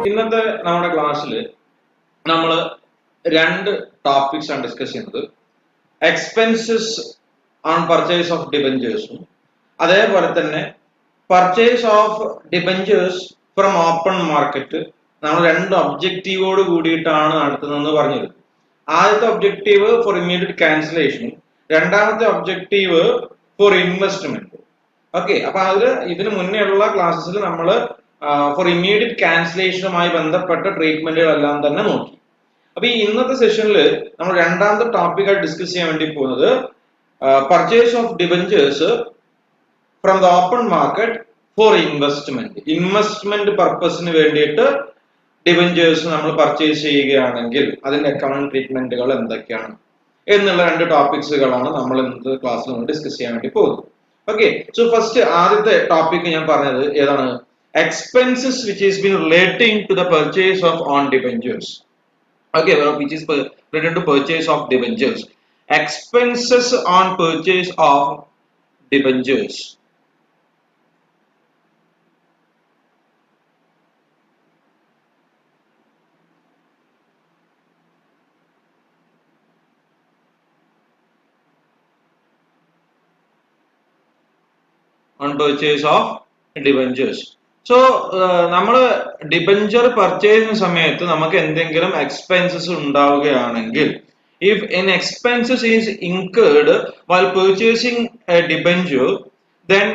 ഇന്നത്തെ നമ്മുടെ ക്ലാസ്സിൽ നമ്മൾ രണ്ട് ടോപ്പിക്സ് ആണ് ഡിസ്കസ് ചെയ്യുന്നത്. എക്സ്പെൻസസ് ഓൺ പർച്ചേസ് ഓഫ് ഡിബഞ്ചേഴ്സും അതേപോലെ തന്നെ purchase of debentures from open market. നമ്മൾ രണ്ട് ഒബ്ജക്റ്റീവോട് കൂടിയിട്ടാണ് നടത്തുന്നതെന്ന് പറഞ്ഞത്. ആദ്യത്തെ ഒബ്ജക്റ്റീവ് ഫോർ ഇമ്മീഡിയറ്റ് ക്യാൻസലേഷനും രണ്ടാമത്തെ ഒബ്ജക്റ്റീവ് ഫോർ ഇൻവെസ്റ്റ്മെന്റ്. ഓക്കെ, അപ്പൊ ഇതിന് മുന്നേ ഉള്ള ക്ലാസ്സസിൽ നമ്മൾ ഫോർ ഇമ്മീഡിയറ്റ് ക്യാൻസലേഷനുമായി ബന്ധപ്പെട്ട ട്രീറ്റ്മെന്റുകളെല്ലാം തന്നെ നോക്കി. അപ്പൊ ഈ ഇന്നത്തെ സെഷനിൽ നമ്മൾ രണ്ടാമത്തെ ടോപ്പിക്കായിട്ട് ഡിസ്കസ് ചെയ്യാൻ വേണ്ടി പോകുന്നത് purchase of debentures from the open market for investment പർപ്പസിന് വേണ്ടിയിട്ട് ഡിബഞ്ചേഴ്സ് നമ്മൾ പർച്ചേസ് ചെയ്യുകയാണെങ്കിൽ അതിന്റെ അക്കൗണ്ട് ട്രീറ്റ്മെന്റുകൾ എന്തൊക്കെയാണ് എന്നുള്ള രണ്ട് ടോപ്പിക്സുകളാണ് നമ്മൾ ഇന്നത്തെ ക്ലാസ്സിൽ നമ്മൾ ഡിസ്കസ് ചെയ്യാൻ വേണ്ടി പോകുന്നത്. ഓക്കെ, സോ ഫസ്റ്റ് ആദ്യത്തെ ടോപ്പിക് ഞാൻ പറഞ്ഞത് ഏതാണ്? Expenses which is been relating to the purchase of own debentures. Okay, which is related to purchase of debentures. Expenses on purchase of debentures. On purchase of debentures. So നമ്മൾ debenture purchase ചെയ്യുന്ന സമയത്ത് നമുക്ക് എന്തെങ്കിലും expenses ഉണ്ടാവുകയാണെങ്കിൽ, if an expenses is incurred while purchasing a debenture, then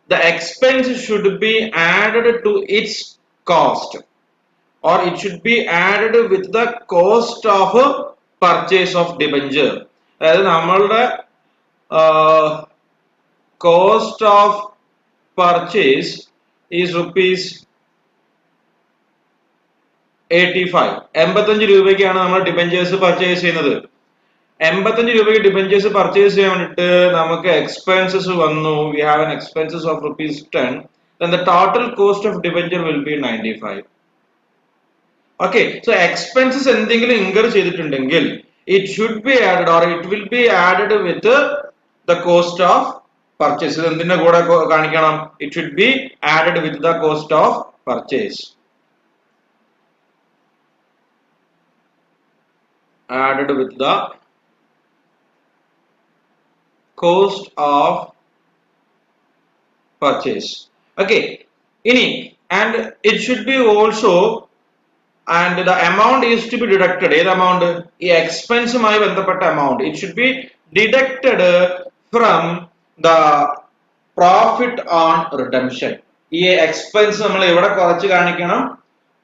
the expense should be added to its cost, or it should be added with the cost of purchase of debenture. അതായത് നമ്മളുടെ cost of purchase is rupees 85. 85 രൂപയ്ക്കാണ് നമ്മൾ debentures purchase ചെയ്യുന്നത്. 85 രൂപയ്ക്ക് debentures purchase ചെയ്യാൻ വേണ്ടിയിട്ട് നമുക്ക് expenses വന്നു. We have an expenses of rupees 10. Then the total cost of debenture will be 95. Okay, so expenses എന്തെങ്കിലും ഇൻകർ ചെയ്തിട്ടുണ്ടെങ്കിൽ it should be added, or it will be added with the cost of purchase. എന്തിന്റെ കൂടെ കാണിക്കണം? It should be added with the cost of purchase. Added with the cost of purchase. Okay, ini and it should be also, and the amount is to be deducted. ഏത് amount? ഈ എക്സ്പെൻസുമായി ബന്ധപ്പെട്ട amount. It should be deducted from the profit on redemption. ഈ expense നമ്മൾ എവിടെ കുറച്ച് കാണിക്കണം?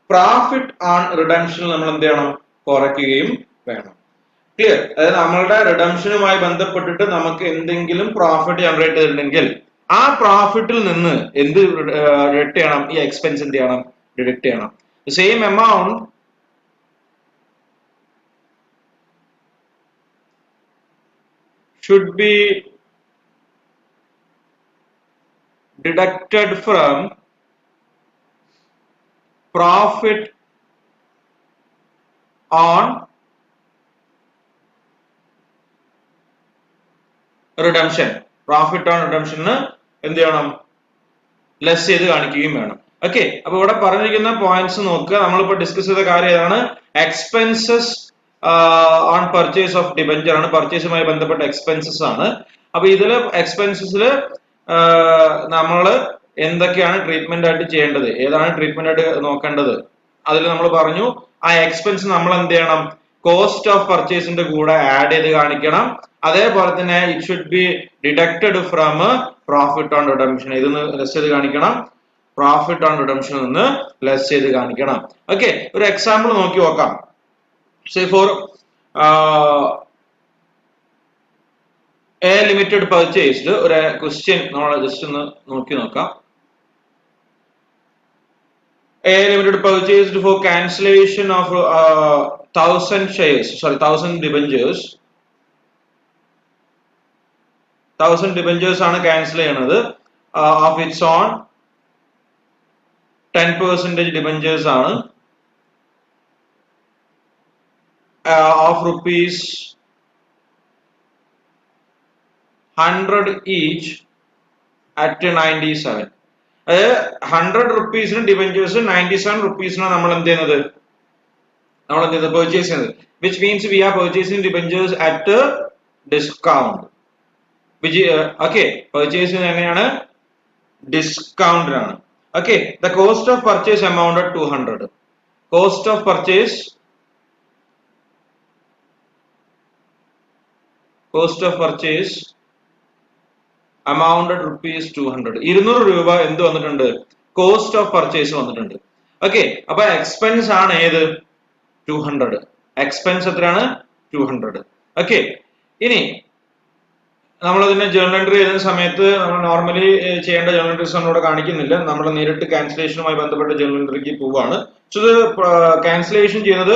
Profit on redemption നമ്മൾ എന്ത് ചെയ്യണം? കുറയ്ക്കുകയും വേണം. ക്ലിയർ? അതായത് നമ്മളുടെ റിഡംഷനുമായി ബന്ധപ്പെട്ടിട്ട് നമുക്ക് എന്തെങ്കിലും പ്രോഫിറ്റ് ജനറേറ്റ് ചെയ്തിട്ടുണ്ടെങ്കിൽ ആ പ്രോഫിറ്റിൽ നിന്ന് എന്ത് ഡിഡക്ട് ചെയ്യണം? ഈ എക്സ്പെൻസ് എന്ത് ചെയ്യണം? ഡിഡക്ട് ചെയ്യണം. Same amount should be deducted from profit on redemption. Profit on redemption എന്ത് ചെയ്യണം? ലെസ് ചെയ്ത് കാണിക്കുകയും വേണം. ഓക്കെ, അപ്പൊ ഇവിടെ പറഞ്ഞിരിക്കുന്ന പോയിന്റ്സ് നോക്കുക. നമ്മളിപ്പോ ഡിസ്കസ് ചെയ്ത കാര്യം ഏതാണ്? Expenses on purchase of debenture ആണ്. പർച്ചേസുമായി ബന്ധപ്പെട്ട എക്സ്പെൻസസ് ആണ്. അപ്പൊ ഇതില് എക്സ്പെൻസസിൽ നമ്മൾ എന്തൊക്കെയാണ് ട്രീറ്റ്മെന്റ് ആയിട്ട് ചെയ്യേണ്ടത്, ഏതാണ് ട്രീറ്റ്മെന്റ് ആയിട്ട് നോക്കേണ്ടത്? അതിൽ നമ്മൾ പറഞ്ഞു ആ എക്സ്പെൻസ് നമ്മൾ എന്ത് ചെയ്യണം? കോസ്റ്റ് ഓഫ് പർച്ചേസിന്റെ കൂടെ ആഡ് ചെയ്ത് കാണിക്കണം. അതേപോലെ തന്നെ it should be deducted from profit on redemption. ഇതൊന്ന് ലെസ് ചെയ്ത് കാണിക്കണം. പ്രോഫിറ്റ് ഓൺ റിഡംഷൻ നിന്ന് ലെസ് ചെയ്ത് കാണിക്കണം. ഓക്കെ, ഒരു എക്സാമ്പിൾ നോക്കി നോക്കാം. Say for A limited purchased, ഒരു ക്വസ്റ്റ്യൻ നമ്മൾ ജസ്റ്റ് ഒന്ന് നോക്കി നോക്കാം. A limited purchased for cancellation of 1000 debentures. 1000 debentures ആണ് ക്യാൻസൽ ചെയ്യണത്. Of its own 10% debentures ആണ്. Of rupees 100 each at 97. അതായത് 100 റുപ്പീസിന് ഡിബഞ്ചേഴ്സ് 97 റുപ്പീസിനാണ് നമ്മൾ എന്ത് ചെയ്യുന്നത് പർച്ചേസ് ചെയ്യുന്നത്, which means we are purchasing debentures at discount. Okay, purchase ചെയ്യുന്നത് എങ്ങനെയാണ്? ഡിസ്കൗണ്ടിനാണ്. Okay, the cost of purchase amounted 200. Cost of purchase amounted rupees 200. 200 രൂപ എന്ത് വന്നിട്ടുണ്ട്? കോസ്റ്റ് ഓഫ് പർച്ചേസ് വന്നിട്ടുണ്ട്. ഓക്കെ, അപ്പൊ എക്സ്പെൻസ് ആണ് ഏത്? 200. എക്സ്പെൻസ് എത്രയാണ്? 200. ഓക്കെ, ഇനി നമ്മൾ അതിന്റെ ജേർണൽ എൻട്രി എഴുതുന്ന സമയത്ത് നമ്മൾ നോർമലി ചെയ്യേണ്ട ജേർണൽ എൻട്രീസ് നമ്മളിവിടെ കാണിക്കുന്നില്ല. നമ്മൾ നേരിട്ട് ക്യാൻസലേഷനുമായി ബന്ധപ്പെട്ട ജേർണൽ എൻട്രിക്ക് പോവുകയാണ്. സോ ഇത് ക്യാൻസലേഷൻ ചെയ്യുന്നത്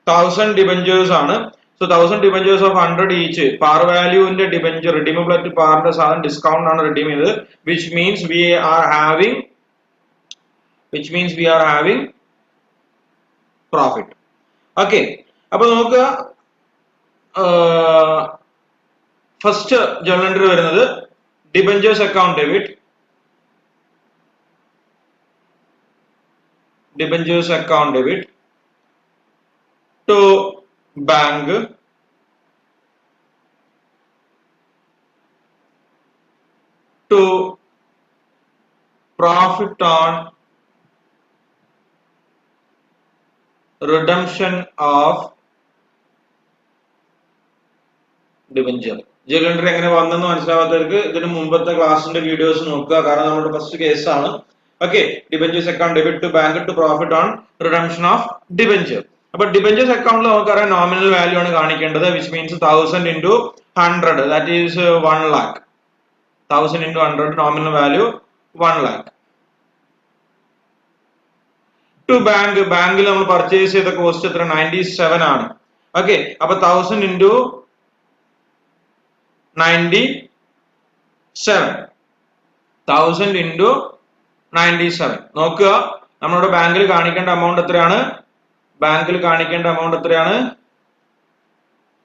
1000 ഡിബഞ്ചേഴ്സ് ആണ്. So 1000 debentures of 100 each. Par വാല്യൂവിന്റെ ഡിബഞ്ചർ റിഡീമബിൾ അറ്റ് പാറിന്റെ സാധനം ഡിസ്കൗണ്ട് ആണ് റിഡീം ചെയ്തത്, which means we are having profit. Okay, അപ്പൊ നോക്കുക, ഫസ്റ്റ് ജേർണൽ എൻട്രി വരുന്നത് debentures account debit to bank to profit on redemption of debenture. Journal entry എങ്ങനെ വന്നെന്ന് മനസ്സിലാവാത്തവർക്ക് ഇതിന് മുമ്പത്തെ ക്ലാസ്സിന്റെ വീഡിയോസ് നോക്കുക, കാരണം നമ്മുടെ ഫസ്റ്റ് കേസാണ്. Okay, debentures account debit to bank to profit on redemption of debenture. അപ്പൊ ഡിബഞ്ചേഴ്സ് അക്കൗണ്ടിൽ നമുക്കറിയാം നോമിനൽ വാല്യൂ ആണ് കാണിക്കേണ്ടത്, which means 1000 into 100, that is 1 lakh. 1000 into 100 nominal value 1 lakh. To ബാങ്കിൽ നമ്മൾ പർച്ചേസ് ചെയ്ത കോസ്റ്റ് എത്ര? 97 ആണ്. ഓക്കെ, അപ്പൊ 1000 into 97 നോക്കുക, നമ്മളുടെ ബാങ്കിൽ കാണിക്കേണ്ട എമൗണ്ട് എത്രയാണ്?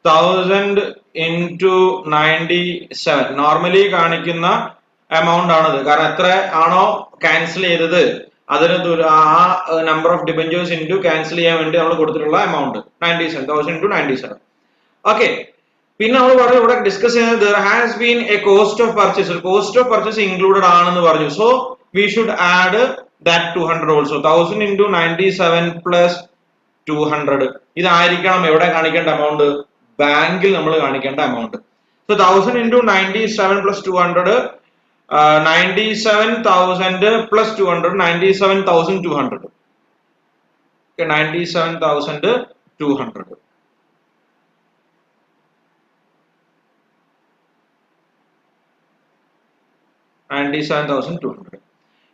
1000 into 97. നോർമലി കാണിക്കുന്ന എമൗണ്ട് ആണത്, കാരണം എത്ര ആണോ ക്യാൻസൽ ചെയ്തത് അതിന് ആ number of debentures into cancel ചെയ്യാൻ വേണ്ടി നമ്മൾ കൊടുത്തിട്ടുള്ള എമൗണ്ട് 1000 into 97. ഓക്കെ, പിന്നെ നമ്മൾ പറഞ്ഞു ഇവിടെ ഡിസ്കസ് ചെയ്യുന്നത് there has been a cost of purchase included ആണെന്ന് പറഞ്ഞു. So we should add that 200 also. 1000 into 97 plus 200 ഇതായിരിക്കണം എവിടെ കാണിക്കേണ്ട എമൗണ്ട്? ബാങ്കിൽ നമ്മൾ കാണിക്കേണ്ട amount. So 1000 into 97 plus 200, 97,000 plus 200, 97,200. Okay, 97,200.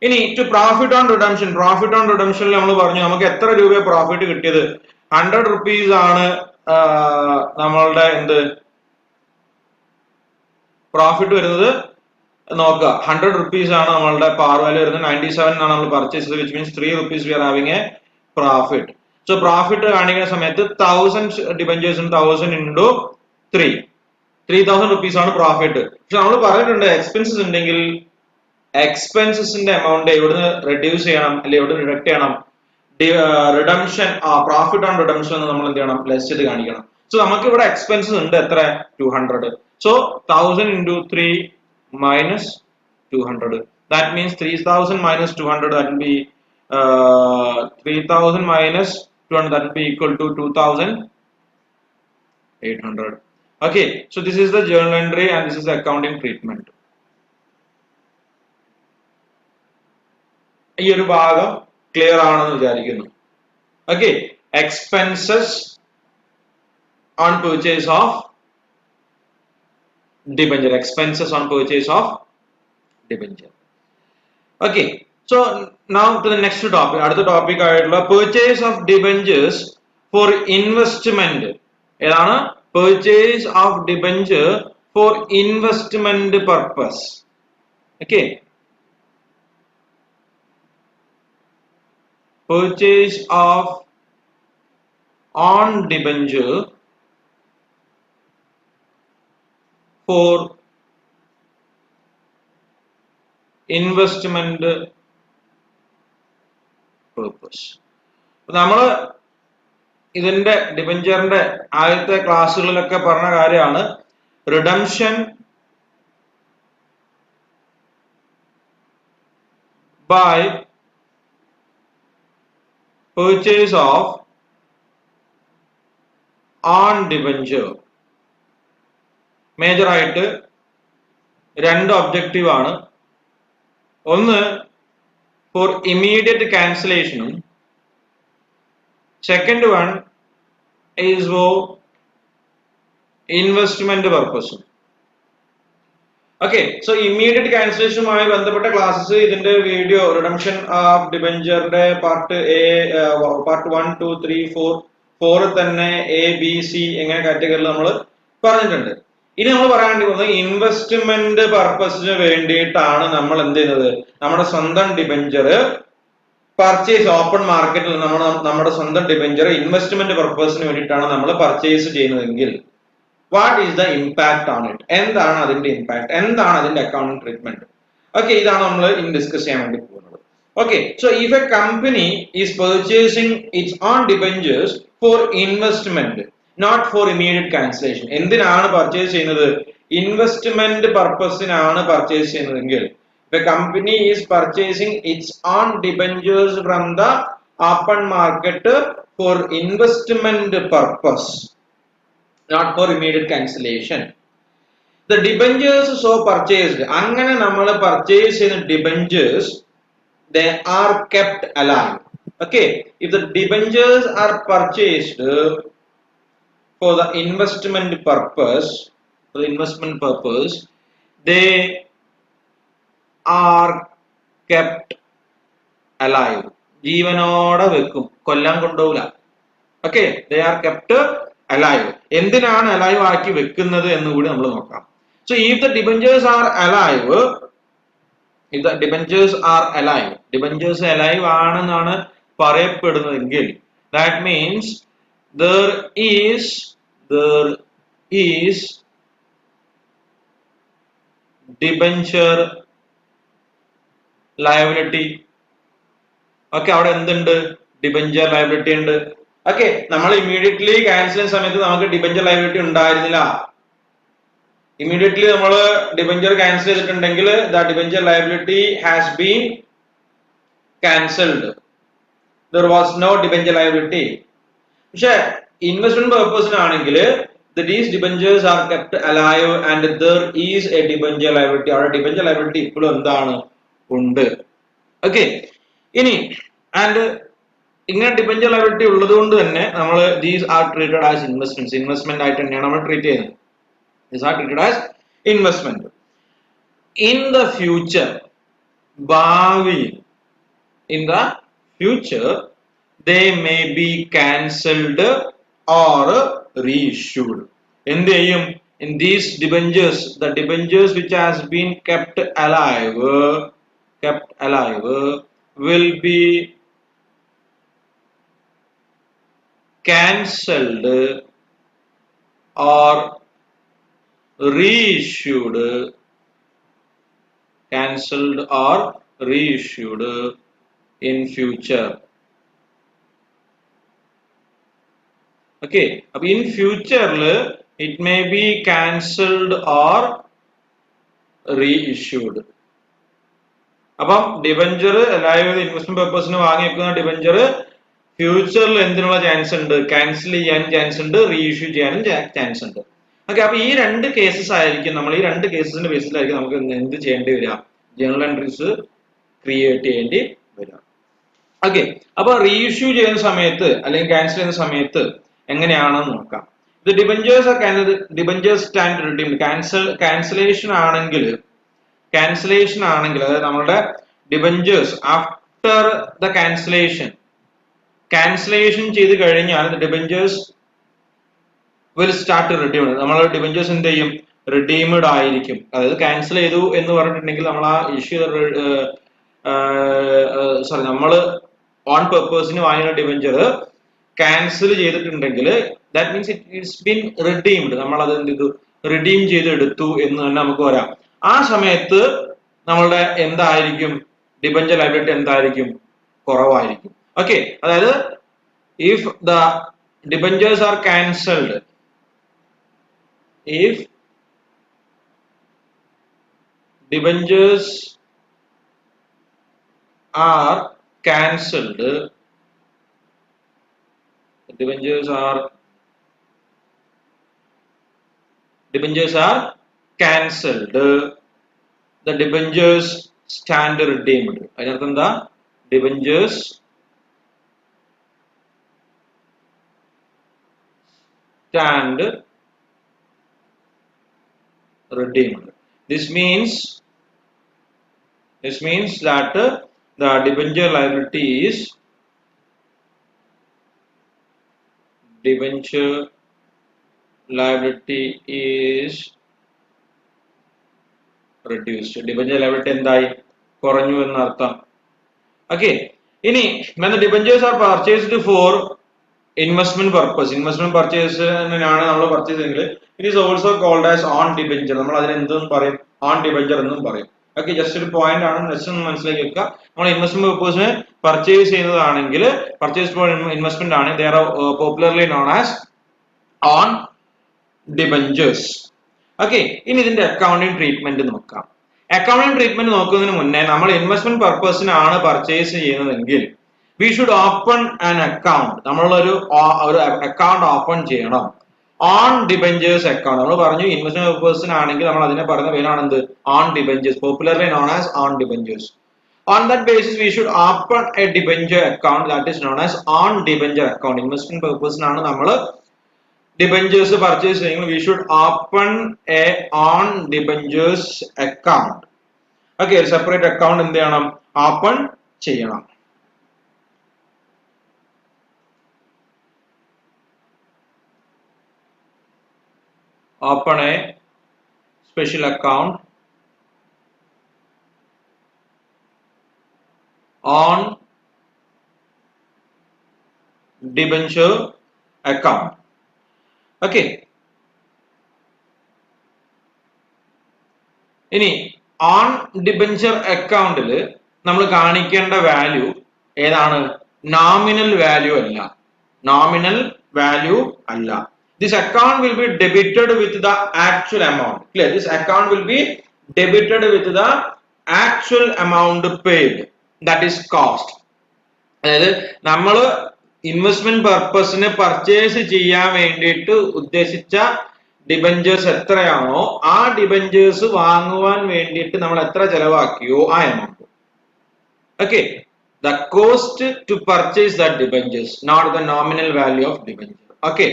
ഇനി ടു പ്രോഫിറ്റ് ഓൺ റിഡംഷനിൽ നമ്മൾ പറഞ്ഞു നമുക്ക് എത്ര രൂപ പ്രോഫിറ്റ് കിട്ടിയത്? 100 റുപ്പീസ് ആണ് നമ്മളുടെ എന്ത് പ്രോഫിറ്റ് വരുന്നത് നോക്കുക. 100 റുപ്പീസ് ആണ് നമ്മളുടെ പാർ വാല്യൂ വരുന്നത്. 97 ആണ് നമ്മൾ പർച്ചേസ് ചെയ്തത്, which means 3 rupees we are having a profit. So profit കാണിക്കുന്ന സമയത്ത് 1000 ഡിബഞ്ചേഴ്സ് 1000 into 3,000 റുപ്പീസ് ആണ് പ്രോഫിറ്റ്. പക്ഷെ നമ്മൾ പറഞ്ഞിട്ടുണ്ട് എക്സ്പെൻസസ് ഉണ്ടെങ്കിൽ എക്സ്പെൻസസിന്റെ എമൗണ്ട് എവിടുന്ന് റെഡ്യൂസ് ചെയ്യണം, അല്ലെങ്കിൽ എവിടെ ഡിഡക്ട് ചെയ്യണം? റിഡംഷൻ പ്രോഫിറ്റ് ഓൺ റിഡംഷൻ നമ്മൾ എന്ത് ചെയ്യണം? ലെസ് ചെയ്ത് കാണിക്കണം. സോ നമുക്ക് ഇവിടെ എക്സ്പെൻസസ് ഉണ്ട് എത്ര? 200. So 1000 into 3 minus 200. That means 3000 minus 200, that will be 3000 minus 200, that will be equal to 2800. Okay, so this is the journal entry and this is the accounting treatment. ഈ ഒരു ഭാഗം clear ആണെന്ന് വിചാരിക്കുന്നു. Okay, expenses on purchase of debenture. Okay, so now to the next topic. അടുത്ത topic ആയിട്ടുള്ള purchase of debentures for investment. ഏതാണ്? Purchase of debenture for investment purpose. Okay, purchase of on debenture for investment purpose. നമ്മൾ ഇതിന്റെ ഡിബഞ്ചറിന്റെ ആദ്യത്തെ ക്ലാസ്സുകളിലൊക്കെ പറഞ്ഞ കാര്യമാണ് redemption by purchase of on debenture. Major ആയിട്ട് രണ്ട് ഒബ്ജക്റ്റീവ് ആണ്. ഒന്ന് ഫോർ ഇമ്മീഡിയറ്റ് ക്യാൻസലേഷനും second one is for investment പർപ്പസും. ഓക്കെ, സോ ഇമ്മീഡിയറ്റ് ക്യാൻസലേഷനുമായി ബന്ധപ്പെട്ട ക്ലാസ്സസ് ഇതിന്റെ വീഡിയോ റിഡംഷൻ ഓഫ് ഡിബഞ്ചറിന്റെ പാർട്ട് 1, 2, 3, 4 തന്നെ ABC എങ്ങനെ കാറ്റഗറിയിൽ നമ്മൾ പറഞ്ഞിട്ടുണ്ട്. ഇനി നമ്മൾ പറയാൻ വേണ്ടി പോകുന്നത് ഇൻവെസ്റ്റ്മെന്റ് പർപ്പസിന് വേണ്ടിയിട്ടാണ് നമ്മൾ എന്ത് ചെയ്യുന്നത്, നമ്മുടെ സ്വന്തം ഡിബഞ്ചർ പർച്ചേസ് ഓപ്പൺ മാർക്കറ്റിൽ നമ്മുടെ സ്വന്തം ഡിബഞ്ചർ ഇൻവെസ്റ്റ്മെന്റ് പർപ്പസിന് വേണ്ടിയിട്ടാണ് നമ്മൾ പർച്ചേസ് ചെയ്യുന്നതെങ്കിൽ what is the impact on it? എന്താണ് അതിന്റെ ഇമ്പാക്ട്, എന്താണ് അതിന്റെ അക്കൗണ്ടിംഗ് ട്രീറ്റ്മെന്റ്? ഓക്കെ, ഇതാണ് നമ്മൾ ഇനി ഡിസ്കസ് ചെയ്യാൻ വേണ്ടി പോകുന്നത്. Okay, so if a company is purchasing its own debentures for investment not for immediate cancellation. എന്തിനാണ് പർച്ചേസ് ചെയ്യുന്നത്? ഇൻവെസ്റ്റ്മെന്റ് പർപ്പസിനാണ് പർച്ചേസ് ചെയ്യുന്നതെങ്കിൽ the company is purchasing its own debentures from the open market for investment purpose, not for immediate cancellation. The debentures so purchased, അങ്ങനെ നമ്മൾ purchase ചെയ്യുന്ന debentures, they are kept alive. Okay, if the debentures are purchased for the investment purpose, they are kept alive. ജീവനോടെ വെക്കും, കൊല്ലാൻ കൊണ്ടുപോകില്ല. Okay, they are kept alive. എന്തിനാണ് alive ആക്കി വെക്കുന്നത് എന്ന് കൂടി നമ്മൾ നോക്കാം. So if the debentures are alive, debentures alive ആണെന്നാണ് പറയപ്പെടുന്നതെങ്കിൽ that means there is debenture liability. Okay, അവിടെ എന്തുണ്ട്? ഡിബഞ്ചർ ലയബിലിറ്റി ഉണ്ട്. ഓക്കെ, നമ്മൾ ഇമ്മീഡിയറ്റ്ലി ക്യാൻസൽ ചെയ്യുന്ന സമയത്ത് നമുക്ക് ഡിബഞ്ചർ ലയബിലിറ്റി ഉണ്ടായിരുന്നില്ല. ഇമ്മീഡിയറ്റ്ലി നമ്മൾ ഡിബഞ്ചർ ക്യാൻസൽ ചെയ്തിട്ടുണ്ടെങ്കിൽ the debenture liability has been cancelled, there was no debenture liability. പക്ഷെ ഇൻവെസ്റ്റ്മെന്റ് പർപ്പസിനാണെങ്കിൽ these debentures are kept alive and there is a debenture liability. അവിടെ ഡിബഞ്ചർ ലയബിലിറ്റി ഇപ്പോഴും എന്താണ്? ഉണ്ട്. ഓക്കെ, ഇനി ആൻഡ് ഇങ്ങനെ ഡിബഞ്ചർ ലയബിലിറ്റി ഉള്ളത് കൊണ്ട് തന്നെ നമ്മൾ these are treated as investments, investment ആയിട്ട് തന്നെയാണ് നമ്മൾ ട്രീറ്റ് ചെയ്യുന്നത്. These are treated as investment. In the future, ഭാവി, in the future they may be cancelled or reissued. എന്ത് ചെയ്യും? In these debentures, the debentures which has been kept alive will be cancelled or reissued in future. Okay, in future it may be cancelled or reissued. അപ്പം debenture അതായത് investment പർപ്പസിന് വാങ്ങി വെക്കുന്ന debenture ഫ്യൂച്ചറിൽ എന്തിനുള്ള chance ഉണ്ട്? ക്യാൻസൽ ചെയ്യാനും chance ഉണ്ട്, റീഇഷ്യൂ ചെയ്യാനും ചാൻസ് ഉണ്ട്. ഓക്കെ, അപ്പൊ ഈ രണ്ട് കേസസ് ആയിരിക്കും, നമ്മൾ ഈ രണ്ട് കേസസിന്റെ ബേസിലായിരിക്കും നമുക്ക് എന്ത് ചെയ്യേണ്ടി വരിക? ജേണൽ എൻട്രീസ് ക്രിയേറ്റ് ചെയ്യേണ്ടി വരിക. ഓക്കെ, അപ്പൊ റീഇഷ്യൂ ചെയ്യുന്ന സമയത്ത് അല്ലെങ്കിൽ ക്യാൻസൽ ചെയ്യുന്ന സമയത്ത് എങ്ങനെയാണെന്ന് നോക്കാം. ഇത് ഡിബഞ്ചേഴ്സ് സ്റ്റാൻഡ് റിഡീംഡ്. ക്യാൻസലേഷൻ ആണെങ്കിൽ അതായത് നമ്മുടെ ഡിബഞ്ചേഴ്സ് ആഫ്റ്റർ ദ ക്യാൻസലേഷൻ ചെയ്ത് കഴിഞ്ഞാൽ ഡിബഞ്ചേഴ്സ് വിൽ സ്റ്റാർട്ട് റിഡീംഡ്. നമ്മൾ ഡിബഞ്ചേഴ്സ് എന്ത് ചെയ്യും? റിഡീംഡ് ആയിരിക്കും. അതായത് ക്യാൻസൽ ചെയ്തു എന്ന് പറഞ്ഞിട്ടുണ്ടെങ്കിൽ നമ്മൾ ആ ഇഷ്യൂ നമ്മൾ ഓൺ പെർപ്പസിന് വാങ്ങിയ ഡിബഞ്ചർ ക്യാൻസൽ ചെയ്തിട്ടുണ്ടെങ്കിൽ that means it's been redeemed. നമ്മൾ അത് എന്ത് ചെയ്തു? റിഡീം ചെയ്ത് എടുത്തു എന്ന് തന്നെ നമുക്ക് വരാം. ആ സമയത്ത് നമ്മളുടെ എന്തായിരിക്കും? ഡിബഞ്ചർ ലയബിലിറ്റി എന്തായിരിക്കും? കുറവായിരിക്കും. ഓക്കെ, അതായത് if the debentures are cancelled, if debentures are cancelled, debentures are cancelled, the debentures stand redeemed. അതിനർത്ഥം എന്താ? Debentures stand redeemed. This means that the debenture liability is reduced. Debenture liability എന്തായി? കുറഞ്ഞു എന്നർത്ഥം. Okay. ഇനി when the debentures are purchased for investment purpose ആണ് നമ്മൾ purchase ചെയ്തെങ്കിൽ it is also called as on debenture. നമ്മൾ അതിനെ എന്തും പറയും? on debenture എന്നും പറയും. ഓക്കെ, ജസ്റ്റ് ഒരു പോയിന്റ് ആണ്, ജസ്റ്റ് ഒന്ന് മനസ്സിലാക്കി വെക്കുക. നമ്മൾ ഇൻവെസ്റ്റ്മെന്റ് പർപ്പസിന് പർച്ചേസ് ചെയ്യുന്നതാണെങ്കിൽ, പർച്ചേസ് ഫോർ ഇൻവെസ്റ്റ്മെന്റ് ആണ്, they are popularly known as on debentures. Okay, ഇനി ഇതിന്റെ അക്കൗണ്ടിങ് ട്രീറ്റ്മെന്റ് നോക്കാം. അക്കൗണ്ടിങ് ട്രീറ്റ്മെന്റ് നോക്കുന്നതിന് മുന്നേ നമ്മൾ ഇൻവെസ്റ്റ്മെന്റ് പർപ്പസിനാണ് പർച്ചേസ് ചെയ്യുന്നതെങ്കിൽ we should open an account. നമ്മൾ ഒരു അക്കൗണ്ട് ഓപ്പൺ ചെയ്യണം. Own debentures account. നമ്മൾ പറഞ്ഞു ഇൻവെസ്റ്റ്മെന്റ് പർപ്പസിനാണെങ്കിൽ നമ്മൾ അതിനെ പറയുന്ന പേരാണ് എന്ത്? Own debentures, popularly known as on debentures. On that basis we should open a debenture account that is known as on debenture account. Investment പർപ്പസിനാണ് നമ്മൾ debentures purchase ചെയ്യുന്നത്. We should open a on debentures account. Okay, separate account എന്ത് ചെയ്യണം? Open ചെയ്യണം. Open a special account on debenture account. Okay. ഇനി on debenture അക്കൗണ്ടിൽ നമ്മൾ കാണിക്കേണ്ട വാല്യൂ ഏതാണ്? നോമിനൽ വാല്യൂ അല്ല. നോമിനൽ വാല്യൂ അല്ല. This account will be debited with the actual amount. Clear? This account will be debited with the actual amount paid. That is cost. അതായത് നമ്മൾ investment പർപ്പസിന് purchase ചെയ്യാൻ വേണ്ടിയിട്ട് ഉദ്ദേശിച്ച ഡിബെഞ്ചേഴ്സ് എത്രയാണോ ആ ഡിബെഞ്ചേഴ്സ് വാങ്ങുവാൻ വേണ്ടിയിട്ട് നമ്മൾ എത്ര ചെലവാക്കിയോ ആ amount. Okay, the cost to purchase that debentures, not the nominal value of debenture. Okay,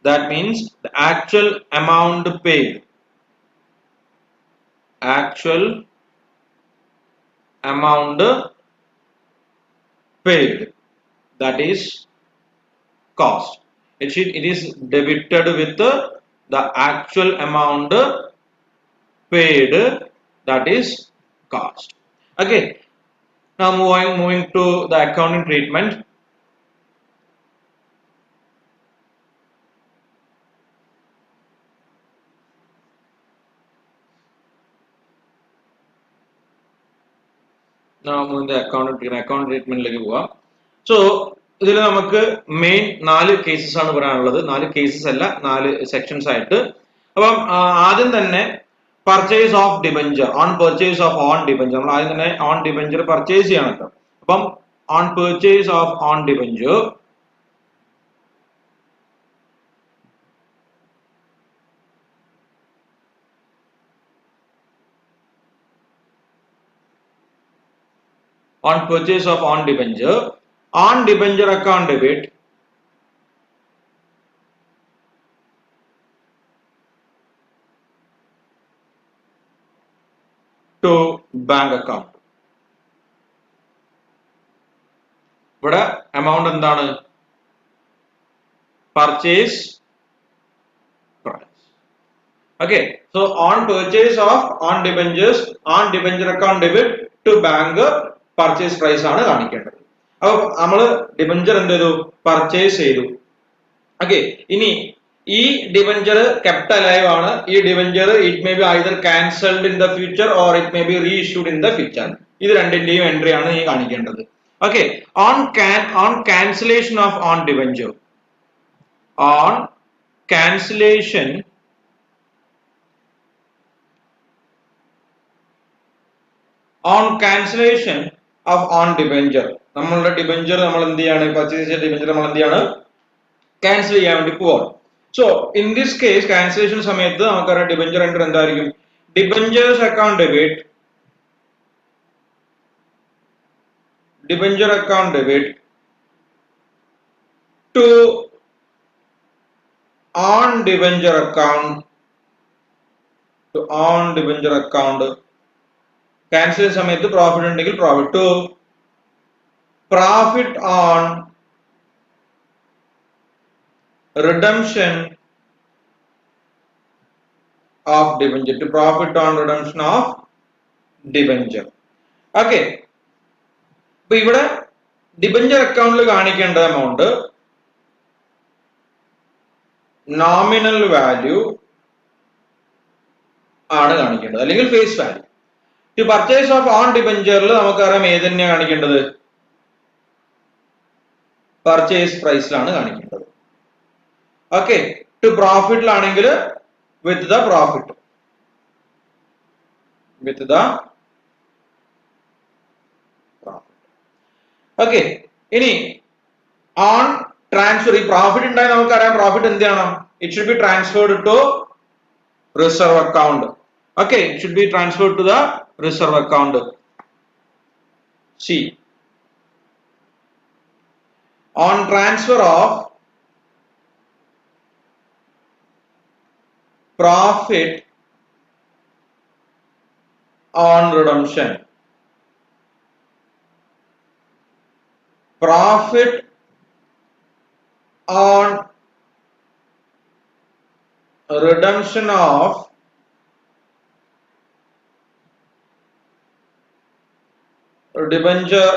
that means the actual amount paid, actual amount paid, that is cost. It is debited with the actual amount paid, that is cost. Okay, now moving to the accounting treatment. Account ട്രീറ്റ്മെന്റിലേക്ക് പോവാം. So ഇതിൽ നമുക്ക് main 4 cases ആണ് പറയാനുള്ളത്. 4 cases അല്ല, 4 sections ആയിട്ട്. അപ്പം ആദ്യം തന്നെ purchase of debenture, on purchase of on debenture. നമ്മൾ ആദ്യം തന്നെ ഓൺ ഡിബെഞ്ചർ പർച്ചേസ് ചെയ്യണം കേട്ടോ. അപ്പം on purchase of on debenture on purchase of on debenture account debit to bank account. ഇവിടെ amount എന്താണ്? Purchase price. Okay, so on purchase of on debentures, on debenture account debit to bank purchase price ആണ് കാണിക്കേണ്ടത്. അപ്പൊ നമ്മൾ debenture എന്ത് ചെയ്തു? Purchase ചെയ്തു. Okay, ഇനി ഈ ഡിബെഞ്ചർ കെപ്റ്റ് അലൈവ് ആണ്. ഈ debenture it may be either cancelled in the future or it may be reissued in the future. ഇത് രണ്ടിന്റെയും എൻട്രി ആണ് ഈ കാണിക്കേണ്ടത്. Okay, on cancellation of on debenture, on cancellation of on debenture, നമ്മളുടെ debenture നമ്മൾ എന്ത് ചെയ്യാണ്, പർച്ചേസ് ചെയ്ത ഡിബഞ്ചർ നമ്മൾ എന്ത് ചെയ്യാണ്, ക്യാൻസൽ ചെയ്യാൻ വേണ്ടി പോവാണ്. So in this case cancellation സമയത്ത് നമുക്കറിയാം ഡിബഞ്ചർ എൻട്രി എന്തായിരിക്കും, debentures account debit, debenture account debit to on debenture account, cancel സമയത്ത് പ്രോഫിറ്റ് ഉണ്ടെങ്കിൽ profit, to profit on redemption of debenture, to profit on redemption of debenture. Okay, അപ്പൊ ഇവിടെ debenture അക്കൗണ്ടിൽ കാണിക്കേണ്ട amount nominal value ആണ് കാണിക്കേണ്ടത്, അല്ലെങ്കിൽ face value. To purchase of own ഡിബഞ്ചറിൽ നമുക്കറിയാം ഏത് തന്നെയാണ് കാണിക്കേണ്ടത്, പർച്ചേസ് പ്രൈസിലാണ് കാണിക്കേണ്ടത്. ഓക്കെ, ടു പ്രോഫിറ്റിലാണെങ്കിൽ വിത്ത് ദ പ്രോഫിറ്റ്, ഓക്കെ. ഇനി ഓൺ ട്രാൻസ്ഫർ, ഈ പ്രോഫിറ്റ് ഉണ്ടായി നമുക്കറിയാം പ്രോഫിറ്റ് എന്ത് ചെയ്യണം, it should be transferred to reserve account. Okay, it should be transferred to the reserve account. C, on transfer of profit on redemption, profit on redemption of debenture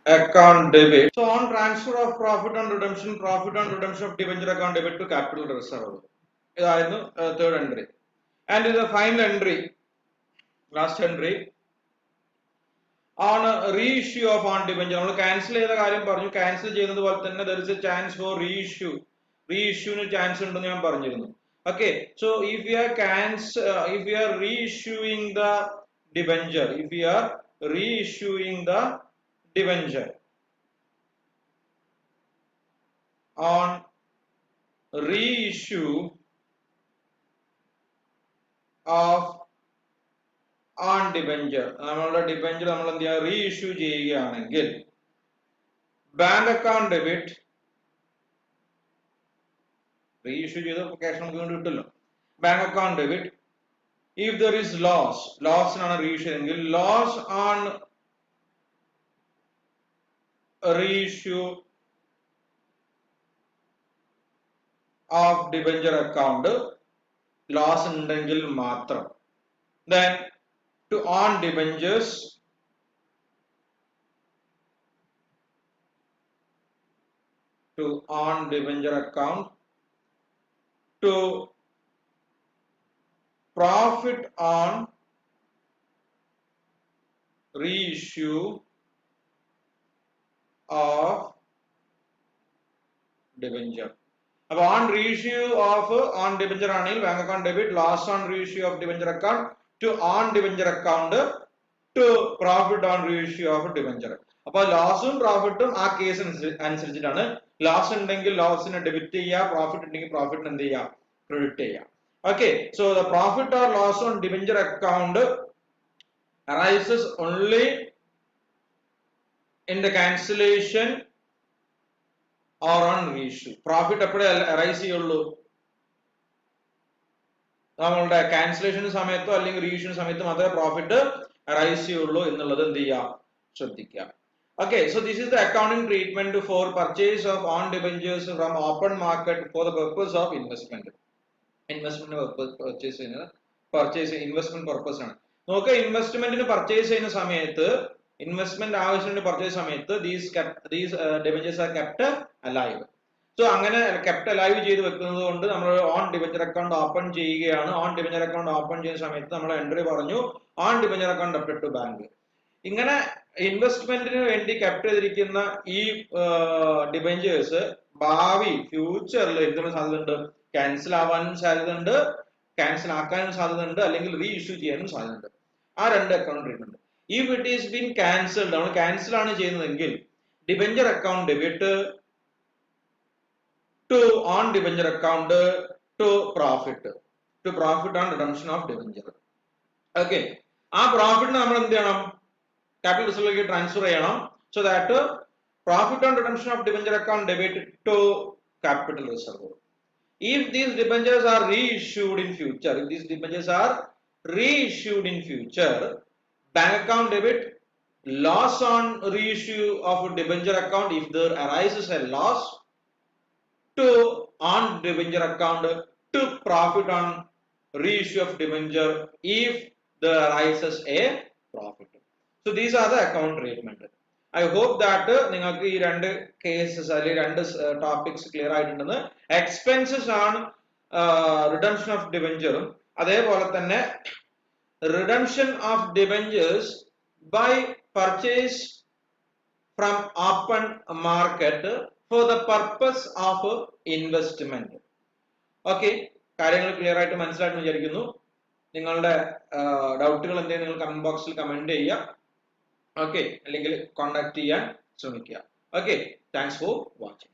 account debit. So on transfer of profit on redemption of debenture account debit to capital reserve. ഇതായിരുന്നു third entry. And in the final entry, last entry, on reissue of on debenture, നമ്മൾ cancel ചെയ്ത കാര്യം പറഞ്ഞു, cancel ചെയ്യുന്നത് പോലെ തന്നെ there is a chance for reissue chance ഉണ്ടെന്ന് ഞാൻ പറഞ്ഞിരുന്നു. Okay, so if we are reissuing the debenture, on reissue of on debenture, നമ്മളുടെ ഡിബഞ്ചർ നമ്മൾ എന്ത് ചെയ്യുക, റീഇഷ്യൂ ചെയ്യുകയാണെങ്കിൽ ബാങ്ക് അക്കൗണ്ട് ഡെബിറ്റ്, റീഇഷ്യൂ ചെയ്ത് ക്യാഷ് നമുക്ക് കൊണ്ട് കിട്ടുമല്ലോ, bank account debit. If there is ലോസിനാണ് റീഇഷ്യൂ എങ്കിൽ loss on reissue of debenture account, loss ഉണ്ടെങ്കിൽ മാത്രം, then to on debentures account to profit on reissue of debenture. അപ്പൊ on reissue of own debenture ആണെങ്കിൽ bank account debit, loss on reissue of debenture account to own debenture account to profit on reissue of debenture. അപ്പൊ ലോസും പ്രോഫിറ്റും ആ case അനുസരിച്ചിട്ടാണ്. Loss ഉണ്ടെങ്കിൽ ലോസിനെ debit ചെയ്യുക, profit ഉണ്ടെങ്കിൽ പ്രോഫിറ്റിന് എന്ത് ചെയ്യുക, ക്രെഡിറ്റ് ചെയ്യുക. Okay, so the profit or loss on debenture account arises only in the cancellation or on reissue. Profit എപ്പോഴേ അറൈസ് ചെയ്യുള്ളൂ, നമ്മളുടെ ക്യാൻസലേഷൻ സമയത്തോ അല്ലെങ്കിൽ റീഇഷ്യൂ സമയത്തോ മാത്രമേ പ്രോഫിറ്റ് അറൈസ് ചെയ്യുള്ളൂ എന്നുള്ളത് എന്ത് ചെയ്യുക, ശ്രദ്ധിക്കുക. Okay, so this is the accounting treatment for purchase of on debentures from open market for the purpose of investment. Investment purpose ആണ്. നോക്കുക, ഇൻവെസ്റ്റ്മെന്റിന് പർച്ചേസ് ചെയ്യുന്ന സമയത്ത്, ഇൻവെസ്റ്റ്മെന്റ് ആവശ്യത്തിന് പർച്ചേസ് സമയത്ത് these debentures are kept alive. സോ അങ്ങനെ കെപ്റ്റ് അലൈവ് ചെയ്ത് വെക്കുന്നത് കൊണ്ട് നമ്മൾ ഓൺ ഡിബഞ്ചർ അക്കൗണ്ട് ഓപ്പൺ ചെയ്യുകയാണ്. ഓൺ ഡിബഞ്ചർ അക്കൗണ്ട് ഓപ്പൺ ചെയ്യുന്ന സമയത്ത് നമ്മൾ എൻട്രി പറഞ്ഞു own debenture account debit to bank. ഇങ്ങനെ ഇൻവെസ്റ്റ്മെന്റിന് വേണ്ടി കെപ്റ്റ് ചെയ്തിരിക്കുന്ന ഈ ഡിബഞ്ചേഴ്സ് ഭാവി ഫ്യൂച്ചറിൽ എന്തിനും സാധ്യതയുണ്ട്, ക്യാൻസൽ ആവാനും സാധ്യതയുണ്ട്, ക്യാൻസൽ ആക്കാനും സാധ്യതയുണ്ട്, അല്ലെങ്കിൽ റീ ഇഷ്യൂ ചെയ്യാനും സാധ്യതയുണ്ട്. ആ രണ്ട് account treatment. If it is been cancelled, നമ്മൾ ക്യാൻസൽ ആണ് ചെയ്യുന്നതെങ്കിൽ debenture account debit to own debenture account to profit on redemption of debenture. Okay, ആ പ്രോഫിറ്റിന് നമ്മൾ എന്ത് ചെയ്യണം, capital reserve transfer ചെയ്യണം. So that profit on redemption of debenture account debit to capital reserve. If these debentures are reissued in future, bank account debit loss on reissue of debenture account if there arises a loss, to on debenture account to profit on reissue of debenture if there arises a profit. So these are the account treatment. I hope that നിങ്ങൾക്ക് ഈ രണ്ട് cases അല്ലെങ്കിൽ രണ്ട് topics clear ആയിട്ടുണ്ടെന്ന്. Expenses ആണ് redemption of ഡിബഞ്ചറും അതേപോലെ തന്നെ redemption of debentures by purchase from open market for the purpose of investment. Okay, കാര്യങ്ങൾ ക്ലിയർ ആയിട്ട് മനസ്സിലായിട്ട് വിചാരിക്കുന്നു. നിങ്ങളുടെ ഡൗട്ടുകൾ എന്തെങ്കിലും നിങ്ങൾ കമന്റ് ബോക്സിൽ കമന്റ് ചെയ്യുക. ഓക്കെ, അല്ലെങ്കിൽ കോണ്ടാക്ട് ചെയ്യാൻ ശ്രമിക്കുക. Okay, thanks for watching.